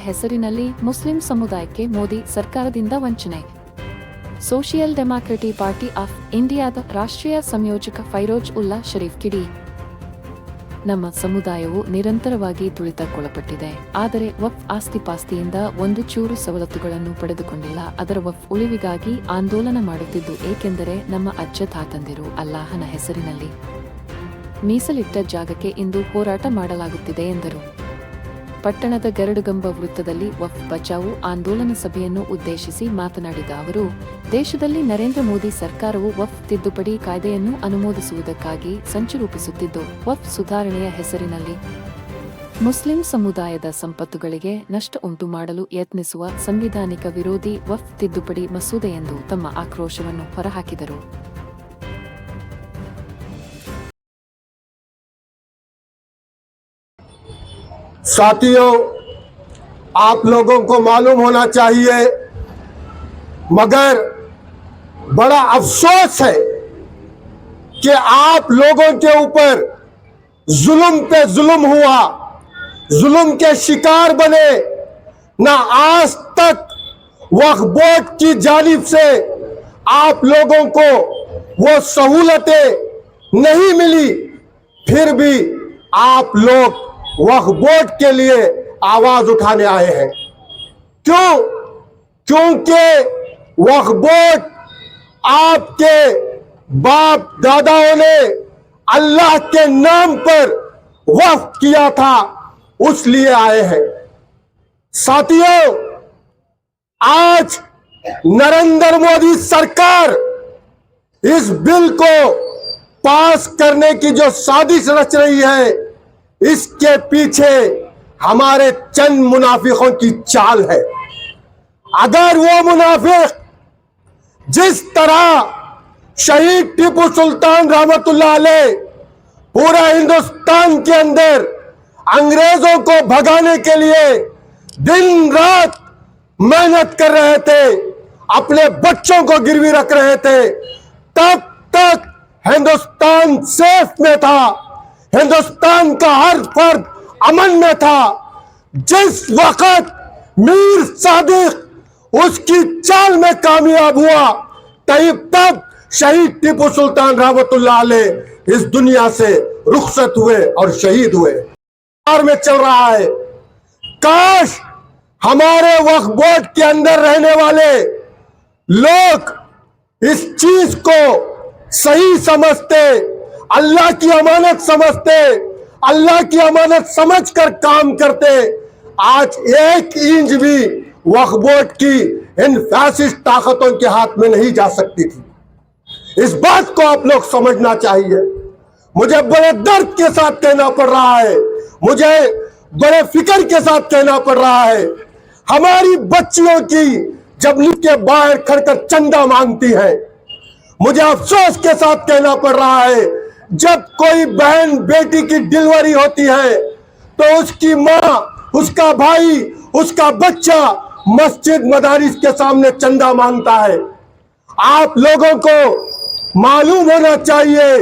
ಹೆಸರಿನಲ್ಲಿ ಮುಸ್ಲಿಂ ಸಮುದಾಯಕ್ಕೆ ಮೋದಿ ಸರ್ಕಾರದಿಂದ ವಂಚನೆ. ಸೋಷಿಯಲ್ ಡೆಮಾಕ್ರೆಟಿಕ್ ಪಾರ್ಟಿ ಆಫ್ ಇಂಡಿಯಾದ ರಾಷ್ಟ್ರೀಯ ಸಂಯೋಜಕ ಫೈರೋಜ್ ಉಲ್ಲಾ ಶರೀಫ್ ಕಿಡಿ, ನಮ್ಮ ಸಮುದಾಯವು ನಿರಂತರವಾಗಿ ತುಳಿತಕ್ಕೊಳಪಟ್ಟಿದೆ. ಆದರೆ ವಕ್ಫ್ ಆಸ್ತಿಪಾಸ್ತಿಯಿಂದ ಒಂದು ಚೂರು ಸವಲತ್ತುಗಳನ್ನು ಪಡೆದುಕೊಂಡಿಲ್ಲ. ಅದರ ವಕ್ಫ್ ಉಳಿವಿಗಾಗಿ ಆಂದೋಲನ ಮಾಡುತ್ತಿದ್ದು, ಏಕೆಂದರೆ ನಮ್ಮ ಅಜ್ಜ ತಾತಂದಿರು ಅಲ್ಲಾಹನ ಹೆಸರಿನಲ್ಲಿ ಮೀಸಲಿಟ್ಟ ಜಾಗಕ್ಕೆ ಇಂದು ಹೋರಾಟ ಮಾಡಲಾಗುತ್ತಿದೆ ಎಂದರು. ಪಟ್ಟಣದ ಗರಡುಗಂಬ ವೃತ್ತದಲ್ಲಿ ವಕ್ಫ್ ಬಚಾವು ಆಂದೋಲನ ಸಭೆಯನ್ನು ಉದ್ದೇಶಿಸಿ ಮಾತನಾಡಿದ ಅವರು, ದೇಶದಲ್ಲಿ ನರೇಂದ್ರ ಮೋದಿ ಸರ್ಕಾರವು ವಕ್ಫ್ ತಿದ್ದುಪಡಿ ಕಾಯ್ದೆಯನ್ನು ಅನುಮೋದಿಸುವುದಕ್ಕಾಗಿ ಸಂಚು ರೂಪಿಸುತ್ತಿದ್ದು, ವಕ್ಫ್ ಸುಧಾರಣೆಯ ಹೆಸರಿನಲ್ಲಿ ಮುಸ್ಲಿಂ ಸಮುದಾಯದ ಸಂಪತ್ತುಗಳಿಗೆ ನಷ್ಟ ಉಂಟು ಮಾಡಲು ಯತ್ನಿಸುವ ಸಂವಿಧಾನಿಕ ವಿರೋಧಿ ವಕ್ಫ್ ತಿದ್ದುಪಡಿ ಮಸೂದೆ ಎಂದು ತಮ್ಮ ಆಕ್ರೋಶವನ್ನು ಹೊರಹಾಕಿದರು. साथियों, आप लोगों को मालूम होना चाहिए, मगर बड़ा अफसोस है कि आप लोगों के ऊपर जुल्म पे जुल्म हुआ, जुल्म के शिकार बने। ना आज तक वक्फ बोर्ड की जानिब से आप लोगों को वो सहूलतें नहीं मिली, फिर भी आप लोग वक्फ बोर्ड के लिए आवाज उठाने आए हैं। क्यों? क्योंकि वक्फ बोर्ड आपके बाप दादाओं ने अल्लाह के नाम पर वक्फ किया था, उसलिए आए हैं। साथियों, आज नरेंद्र मोदी सरकार इस बिल को पास करने की जो साजिश रच रही है, इसके पीछे हमारे चंद मुनाफिकों की चाल है। अगर वो मुनाफिक जिस तरह शहीद टीपू सुल्तान रहमतुल्लाह अलैह पूरा हिंदुस्तान के अंदर अंग्रेजों को भगाने के लिए दिन रात मेहनत कर रहे थे, अपने बच्चों को गिरवी रख रहे थे, तब तक हिंदुस्तान सेफ में था, हिंदुस्तान का हर फर्द अमन में था। जिस वक्त मीर सादिक उसकी चाल में कामयाब हुआ, तब शहीद टीपू सुल्तान रहमतुल्लाह अलैह इस दुनिया से रुखसत हुए और शहीद हुए। में चल रहा है, काश हमारे वक्फ बोर्ड के अंदर रहने वाले लोग इस चीज को सही समझते, अल्लाह की अमानत समझते, अल्लाह की अमानत समझकर काम करते, आज एक इंच भी वक्फ बोर्ड की इन फैसिस्ट ताकतों के हाथ में नहीं जा सकती थी। इस बात को आप लोग समझना चाहिए। मुझे बड़े दर्द के साथ कहना पड़ रहा है, मुझे बड़े फिक्र के साथ कहना पड़ रहा है, हमारी बच्चियों की जब लिफ्ट के बाहर खड़कर चंदा मांगती है, मुझे अफसोस के साथ कहना पड़ रहा है, जब कोई बहन बेटी की डिलीवरी होती है तो उसकी माँ, उसका भाई, उसका बच्चा मस्जिद मदारिस के सामने चंदा मांगता है। आप लोगों को मालूम होना चाहिए,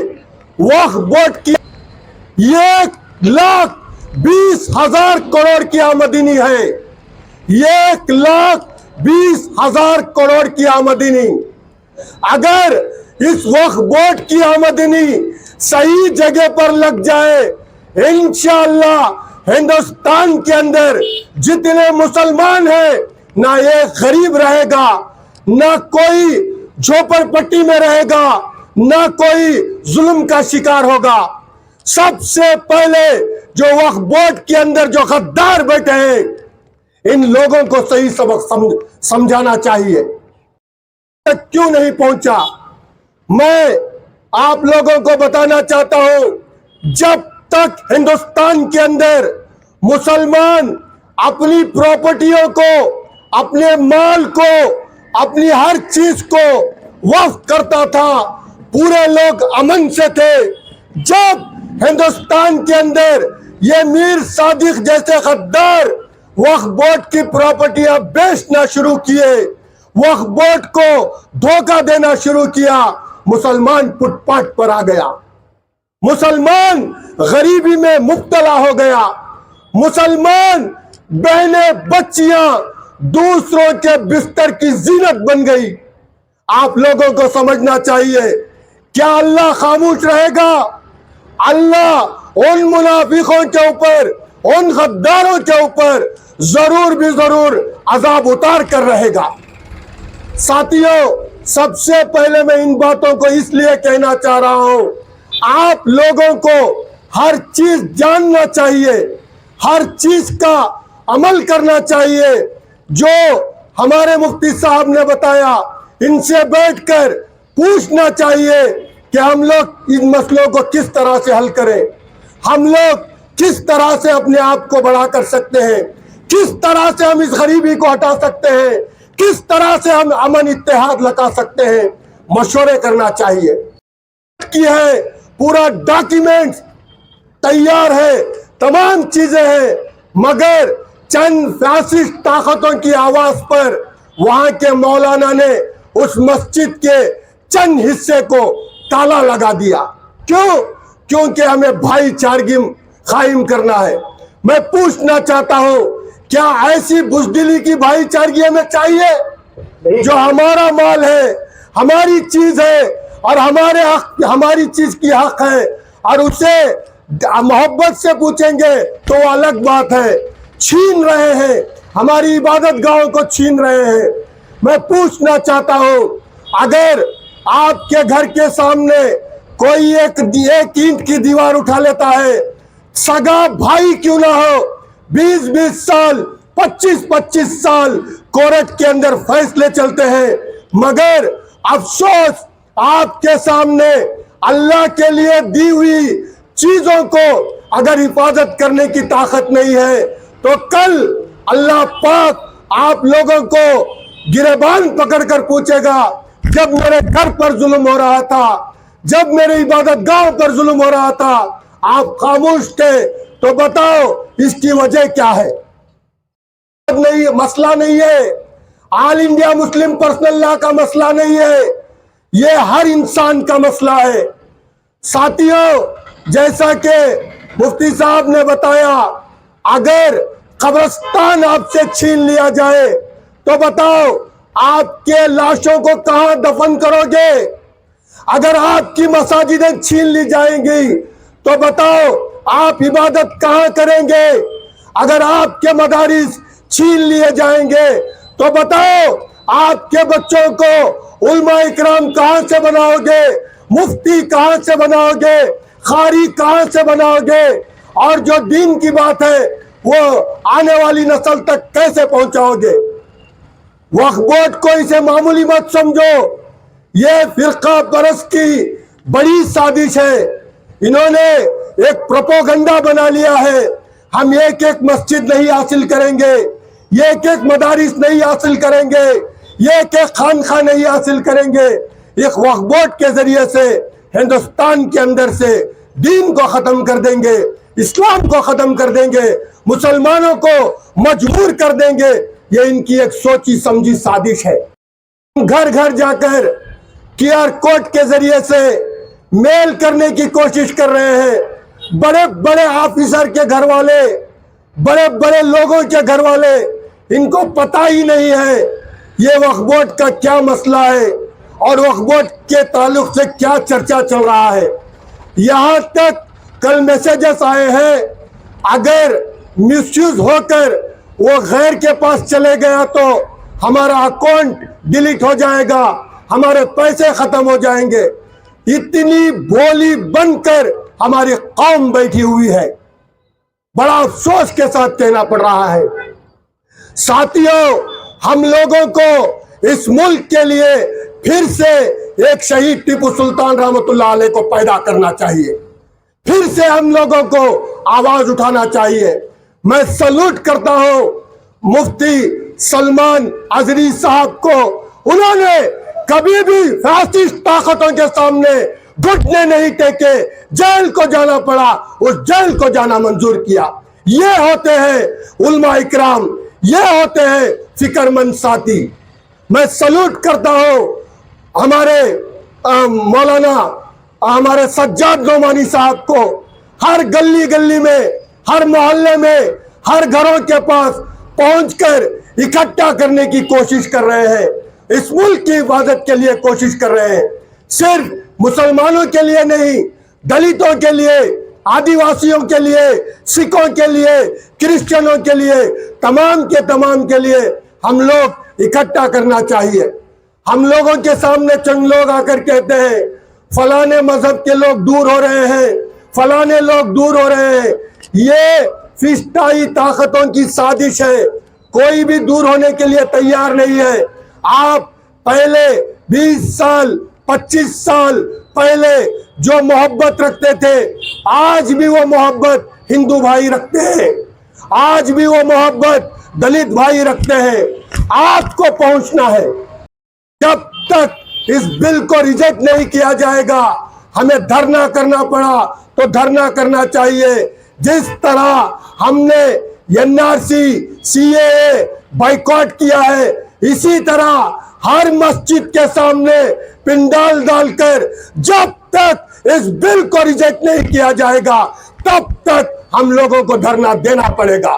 वक्फ बोर्ड की 1,20,000 करोड़ की आमदनी है, 1,20,000 करोड़ की आमदनी। अगर इस वक्फ बोर्ड की आमदनी सही जगह पर लग जाए, इंशाअल्लाह हिंदुस्तान के अंदर जितने मुसलमान हैं, ना ये गरीब रहेगा, ना कोई झोपड़पट्टी में रहेगा, ना कोई जुल्म का शिकार होगा। सबसे पहले जो वक्फ बोर्ड के अंदर जो गद्दार बैठे हैं, इन लोगों को सही सबक समझाना चाहिए। क्यों नहीं पहुंचा, मैं आप लोगों को बताना चाहता हूं, जब तक हिंदुस्तान के अंदर मुसलमान अपनी प्रॉपर्टियों को, अपने माल को, अपनी हर चीज को वक्फ करता था, पूरे लोग अमन से थे। जब हिंदुस्तान के अंदर ये मीर सादिक जैसे गद्दार वक्फ बोर्ड की प्रॉपर्टियां बेचना शुरू किए, वक्फ बोर्ड को धोखा देना शुरू किया, मुसलमान फुटपाथ पर आ गया, मुसलमान गरीबी में मुब्तला हो गया, मुसलमान बहनें बच्चियां दूसरों के बिस्तर की जीनत बन गई। आप लोगों को समझना चाहिए, क्या अल्लाह खामोश रहेगा? अल्लाह उन मुनाफिकों के ऊपर, उन गद्दारों के ऊपर जरूर भी जरूर अजाब उतार कर रहेगा। साथियों, सबसे पहले मैं इन बातों को इसलिए कहना चाह रहा हूं, आप लोगों को हर चीज जानना चाहिए, हर चीज का अमल करना चाहिए। जो हमारे मुफ्ती साहब ने बताया, इनसे बैठकर पूछना चाहिए कि हम लोग इन मसलों को किस तरह से हल करें, हम लोग किस तरह से अपने आप को बड़ा कर सकते हैं, किस तरह से हम इस गरीबी को हटा सकते हैं, किस तरह से हम अमन इत्तेहाद लगा सकते हैं। मशवरे करना चाहिए कि है पूरा डॉक्यूमेंट तैयार है, तमाम चीजें हैं, मगर चंद फैसिस्ट ताकतों की आवाज पर वहां के मौलाना ने उस मस्जिद के चंद हिस्से को ताला लगा दिया। क्यों? क्योंकि हमें भाईचारगी कायम करना है। मैं पूछना चाहता हूं, क्या ऐसी बुजदिली की भाईचारगी हमें चाहिए? जो हमारा माल है, हमारी चीज है और हमारे हक, हमारी चीज की हक है, और उसे मोहब्बत से पूछेंगे तो वो अलग बात है। छीन रहे हैं, हमारी इबादत गाहों को छीन रहे हैं। मैं पूछना चाहता हूं, अगर आपके घर के सामने कोई एक ईंट की दीवार उठा लेता है, सगा भाई क्यों ना हो, 20-20 साल, 25-25 साल कोर्ट के अंदर फैसले चलते हैं, मगर अफसोस आपके सामने अल्लाह के लिए दी हुई चीजों को अगर हिफाजत करने की ताकत नहीं है, तो कल अल्लाह पाक आप लोगों को गिरबान पकड़कर पूछेगा, जब मेरे घर पर जुल्म हो रहा था, जब मेरे इबादत गांव पर जुल्म हो रहा था, आप खामोश थे, तो बताओ इसकी वजह क्या है? नहीं, मसला नहीं है, all India Muslim personal law का मसला नहीं है, ये हर इंसान का मसला है। साथियों, जैसा कि मुफ्ती साहब ने बताया, अगर कब्रिस्तान आपसे छीन लिया जाए तो बताओ आपके लाशों को कहां दफन करोगे? अगर आपकी मसाजिदें छीन ली जाएंगी तो बताओ आप इबादत कहां करेंगे? अगर आपके मदारिस छीन लिए जाएंगे तो बताओ आपके बच्चों को उलमा इकराम कहां से बनाओगे, मुफ्ती कहां से बनाओगे, खारी कहां से बनाओगे, और जो दीन की बात है वो आने वाली नस्ल तक कैसे पहुंचाओगे? वक्फ बोर्ड को इसे मामूली मत समझो, ये फिरका परस्त की बड़ी साजिश है। इन्होंने एक प्रोपोगंडा बना लिया है, हम एक एक मस्जिद नहीं हासिल करेंगे, ये एक एक मदारिस नहीं हासिल करेंगे, ये एक एक खानखा नहीं हासिल करेंगे। एक वक्फ बोर्ड के जरिए से हिंदुस्तान के अंदर से दीन को खत्म कर देंगे, इस्लाम को खत्म कर देंगे, मुसलमानों को मजबूर कर देंगे। ये इनकी एक सोची समझी साजिश है। घर घर जाकर QR कोड के जरिए से मेल करने की कोशिश कर रहे हैं। बड़े बड़े ऑफिसर के घर वाले, बड़े बड़े लोगों के घर वाले, इनको पता ही नहीं है ये वक्फ बोर्ड का क्या मसला है और वक्फ बोर्ड के ताल्लुक से क्या चर्चा चल रहा है। यहाँ तक कल मैसेजेस आए हैं, अगर मिसयूज होकर वो गैर के पास चले गया तो हमारा अकाउंट डिलीट हो जाएगा, हमारे पैसे खत्म हो जाएंगे। इतनी भोली बनकर हमारी कौम बैठी हुई है, बड़ा अफसोस के साथ कहना पड़ रहा है। साथियों, हम लोगों को इस मुल्क के लिए फिर से एक शहीद टीपू सुल्तान रहमतुल्लाह अलैह को पैदा करना चाहिए, फिर से हम लोगों को आवाज उठाना चाहिए। मैं सल्यूट करता हूं मुफ्ती सलमान अजरी साहब को, उन्होंने कभी भी फैसिस्ट ताकतों के सामने घुटने नहीं टेके, जेल को जाना पड़ा, उस जेल को जाना मंजूर किया। ये होते हैं उलमा इकराम, ये होते हैं फिक्रमंद साथी। मैं सल्यूट करता हूं हमारे मौलाना हमारे सज्जाद नोमानी साहब को। हर गली गली में, हर मोहल्ले में, हर घरों के पास पहुंचकर इकट्ठा करने की कोशिश कर रहे हैं, इस मुल्क की हिफाजत के लिए कोशिश कर रहे हैं। सिर्फ मुसलमानों के लिए नहीं, दलितों के लिए, आदिवासियों के लिए, सिखों के लिए, क्रिश्चियनों के लिए, तमाम के लिए हम लोग इकट्ठा करना चाहिए। हम लोगों के सामने चंद लोग आकर कहते हैं फलाने मजहब के लोग दूर हो रहे हैं, फलाने लोग दूर हो रहे हैं। ये फिस्ताई ताकतों की साजिश है, कोई भी दूर होने के लिए तैयार नहीं है। आप पहले 20 साल 25 साल पहले जो मोहब्बत रखते थे, आज भी वो मोहब्बत हिंदू भाई रखते हैं, आज भी वो मोहब्बत दलित भाई रखते हैं। आपको पहुंचना है। जब तक इस बिल को रिजेक्ट नहीं किया जाएगा, हमें धरना करना पड़ा तो धरना करना चाहिए। जिस तरह हमने एनआरसी सीएए बाइकॉट किया है, इसी तरह हर मस्जिद के सामने पिंडाल डालकर जब तक इस बिल को रिजेक्ट नहीं किया जाएगा, तब तक हम लोगों को धरना देना पड़ेगा,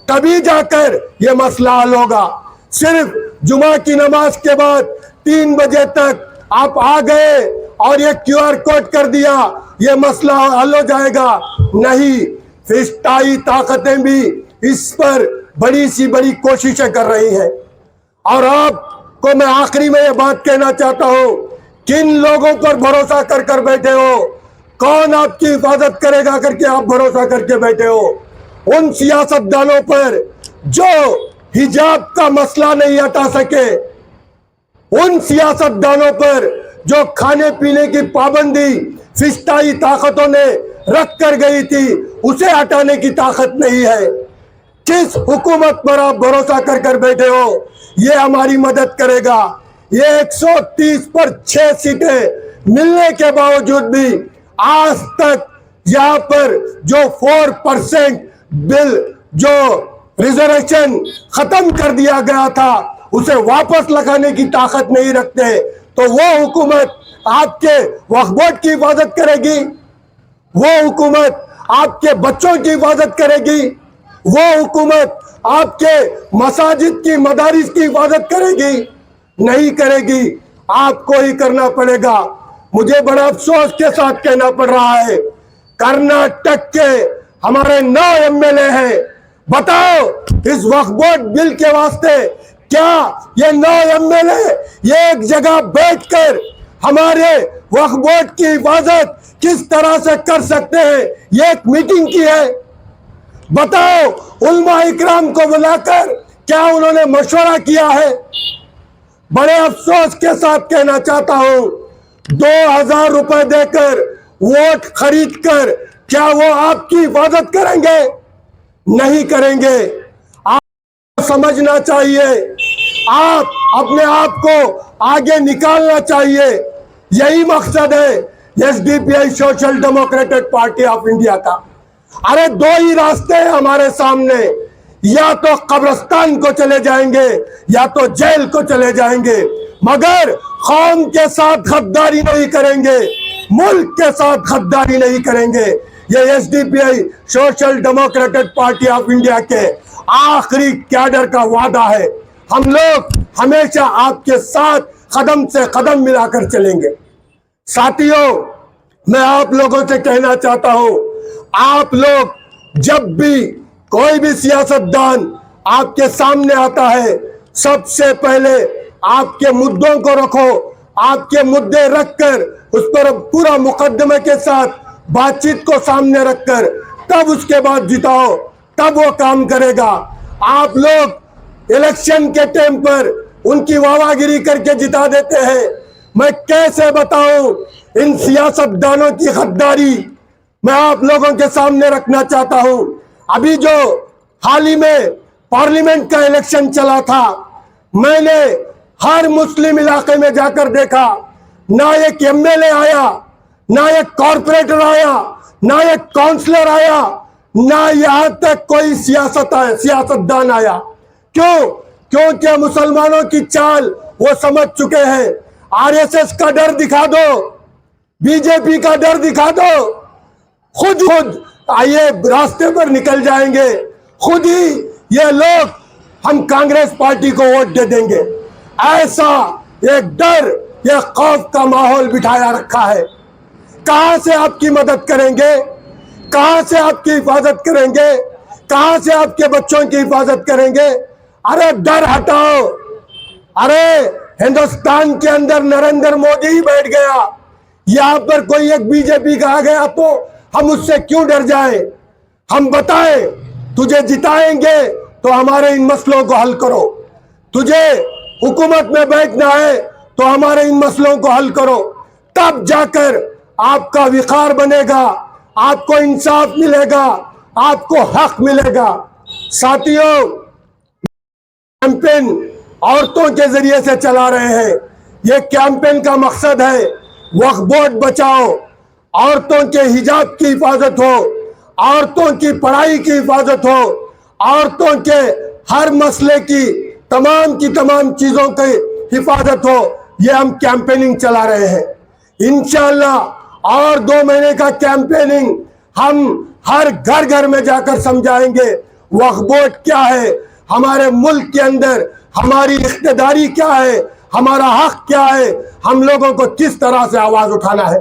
तभी जाकर ये मसला हल होगा। सिर्फ जुमा की नमाज के बाद 3 बजे तक आप आ गए और ये क्यूआर कोड कर दिया, ये मसला हल हो जाएगा? नहीं, फिस्ताई ताकतें भी इस पर बड़ी सी बड़ी कोशिशें कर रही हैं। और आपको मैं आखिरी में ये बात कहना चाहता हूं, किन लोगों पर भरोसा कर कर बैठे हो, कौन आपकी हिफाजत करेगा करके आप भरोसा करके बैठे हो? उन सियासतदानों पर जो हिजाब का मसला नहीं हटा सके, उन सियासतदानों पर जो खाने पीने की पाबंदी फिस्ताई ताकतों ने रख कर गई थी, उसे हटाने की ताकत नहीं है। किस हुकूमत पर आप भरोसा कर कर बैठे हो? ये हमारी मदद करेगा। ये 130 पर 6 सीटें मिलने के बावजूद भी आज तक यहाँ पर जो 4% बिल जो रिजर्वेशन खत्म कर दिया गया था, उसे वापस लगाने की ताकत नहीं रखते, तो वो हुकूमत आपके वक्फ बोर्ड की हिफाजत करेगी? वो हुकूमत आपके बच्चों की हिफाजत करेगी? वो हुकूमत आपके मसाजिद की मदारिस की हिफाजत करेगी? नहीं करेगी। आपको ही करना पड़ेगा। मुझे बड़ा अफसोस के साथ कहना पड़ रहा है, कर्नाटक के हमारे 9 एमएलए हैं। बताओ, इस वक्फ बोर्ड बिल के वास्ते क्या ये 9 एमएलए एक जगह बैठकर हमारे वक्फ बोर्ड की हिफाजत किस तरह से कर सकते हैं? ये एक मीटिंग की है। बताओ, उलमा इकराम को बुलाकर क्या उन्होंने मशवरा किया है? बड़े अफसोस के साथ कहना चाहता हूं, 2000 रुपए देकर वोट खरीद कर क्या वो आपकी हिफाजत करेंगे? नहीं करेंगे। आप समझना चाहिए, आप अपने आप को आगे निकालना चाहिए। यही मकसद है SDPI social democratic party of India का। अरे 2 ही रास्ते हैं हमारे सामने, या तो कब्रिस्तान को चले जाएंगे या तो जेल को चले जाएंगे, मगर कौम के साथ गद्दारी नहीं करेंगे, मुल्क के साथ गद्दारी नहीं करेंगे। ये SDPI social democratic party of India के आखिरी कैडर का वादा है। हम लोग हमेशा आपके साथ कदम से कदम मिलाकर चलेंगे। साथियों, मैं आप लोगों से कहना चाहता हूं, आप लोग जब भी कोई भी सियासतदान आपके सामने आता है, सबसे पहले आपके मुद्दों को रखो, आपके मुद्दे रखकर उस पर पूरा मुकदमे के साथ बातचीत को सामने रखकर तब उसके बाद जिताओ, तब वो काम करेगा। आप लोग इलेक्शन के टाइम पर उनकी वाहवागिरी करके जिता देते हैं। मैं कैसे बताऊं इन सियासतदानों की गद्दारी? मैं आप लोगों के सामने रखना चाहता हूं। अभी जो हाल ही में पार्लियामेंट का इलेक्शन चला था, मैंने हर मुस्लिम इलाके में जाकर देखा, ना एक एमएलए आया, ना एक कॉर्पोरेटर आया, ना एक काउंसलर आया, ना यहां तक कोई सियासतदान आया। क्यों? क्योंकि मुसलमानों की चाल वो समझ चुके हैं। आरएसएस का डर दिखा दो, बीजेपी का डर दिखा दो, खुद आइए रास्ते पर निकल जाएंगे खुद ही ये लोग हम कांग्रेस पार्टी को वोट दे देंगे, ऐसा एक डर, एक खौफ का माहौल बिठाया रखा है। कहां से आपकी मदद करेंगे, कहां से आपकी हिफाजत करेंगे, कहां से आपके बच्चों की हिफाजत करेंगे? अरे डर हटाओ। अरे हिंदुस्तान के अंदर नरेंद्र मोदी ही बैठ गया, यहां पर कोई एक बीजेपी का आ गया तो हम उससे क्यों डर जाए? हम बताएं, तुझे जिताएंगे तो हमारे इन मसलों को हल करो, तुझे हुकूमत में बैठना है तो हमारे इन मसलों को हल करो, तब जाकर आपका विकार बनेगा, आपको इंसाफ मिलेगा, आपको हक मिलेगा। साथियों, कैंपेन औरतों के जरिए से चला रहे हैं। ये कैंपेन का मकसद है वक्फ बोर्ड बचाओ, औरतों के हिजाब की हिफाजत हो, औरतों की पढ़ाई की हिफाजत हो, औरतों के हर मसले की तमाम चीजों की हिफाजत हो। ये हम कैंपेनिंग चला रहे हैं। इंशाअल्लाह और 2 महीने का कैंपेनिंग हम हर घर घर में जाकर समझाएंगे वक्फ बोर्ड क्या है, हमारे मुल्क के अंदर हमारी इख्तियारी क्या है, हमारा हक क्या है, हम लोगों को किस तरह से आवाज उठाना है।